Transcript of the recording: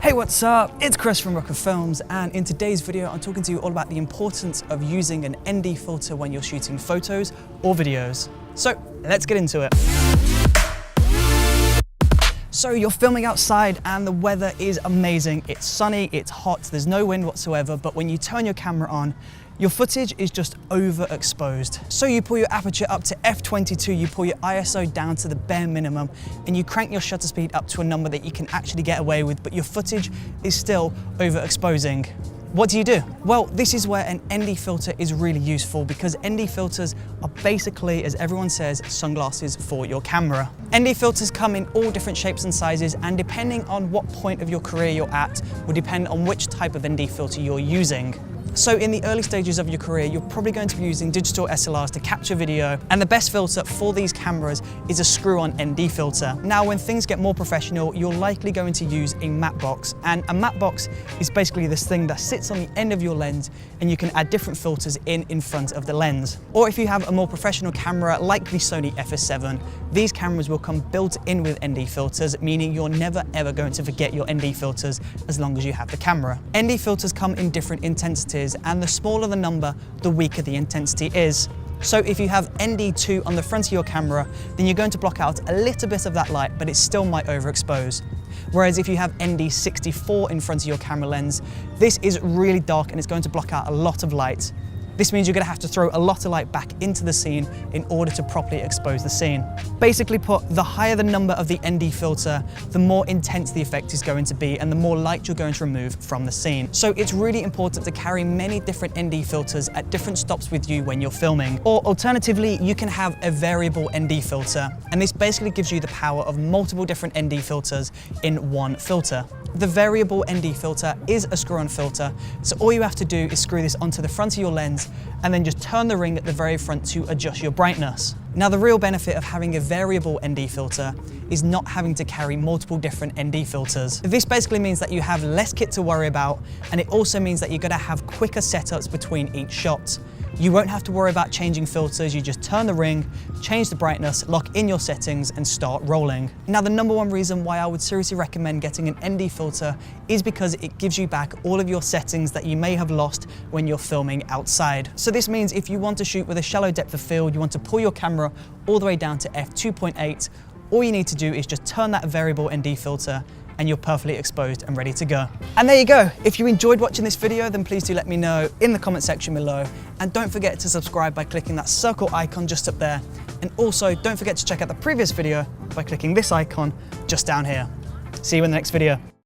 Hey, what's up? It's Chris from Brooker Films, and in today's video I'm talking to you all about the importance of using an ND filter when you're shooting photos or videos. So let's get into it. So you're filming outside and the weather is amazing. It's sunny, it's hot, there's no wind whatsoever, but when you turn your camera on, your footage is just overexposed. So you pull your aperture up to f22, you pull your ISO down to the bare minimum, and you crank your shutter speed up to a number that you can actually get away with, but your footage is still overexposing. What do you do? Well, this is where an ND filter is really useful, because ND filters are basically, as everyone says, sunglasses for your camera. ND filters come in all different shapes and sizes, and depending on what point of your career you're at, will depend on which type of ND filter you're using. So in the early stages of your career, you're probably going to be using digital SLRs to capture video, and the best filter for these cameras is a screw-on ND filter. Now, when things get more professional, you're likely going to use a matte box, and a matte box is basically this thing that sits on the end of your lens, and you can add different filters in front of the lens. Or if you have a more professional camera like the Sony FS7, these cameras will come built in with ND filters, meaning you're never ever going to forget your ND filters as long as you have the camera. ND filters come in different intensities, and the smaller the number, the weaker the intensity is. So if you have ND2 on the front of your camera, then you're going to block out a little bit of that light, but it still might overexpose. Whereas if you have ND64 in front of your camera lens, this is really dark and it's going to block out a lot of light. This means you're going to have to throw a lot of light back into the scene in order to properly expose the scene. Basically put, the higher the number of the ND filter, the more intense the effect is going to be and the more light you're going to remove from the scene. So it's really important to carry many different ND filters at different stops with you when you're filming. Or alternatively, you can have a variable ND filter, and this basically gives you the power of multiple different ND filters in one filter. The variable ND filter is a screw-on filter, so all you have to do is screw this onto the front of your lens and then just turn the ring at the very front to adjust your brightness. Now, the real benefit of having a variable ND filter is not having to carry multiple different ND filters. This basically means that you have less kit to worry about, and it also means that you're going to have quicker setups between each shot. You won't have to worry about changing filters, you just turn the ring, change the brightness, lock in your settings and start rolling. Now, the number one reason why I would seriously recommend getting an ND filter is because it gives you back all of your settings that you may have lost when you're filming outside. So this means if you want to shoot with a shallow depth of field, you want to pull your camera all the way down to f2.8, all you need to do is just turn that variable ND filter and you're perfectly exposed and ready to go. And there you go. If you enjoyed watching this video, then please do let me know in the comment section below. And don't forget to subscribe by clicking that circle icon just up there. And also don't forget to check out the previous video by clicking this icon just down here. See you in the next video.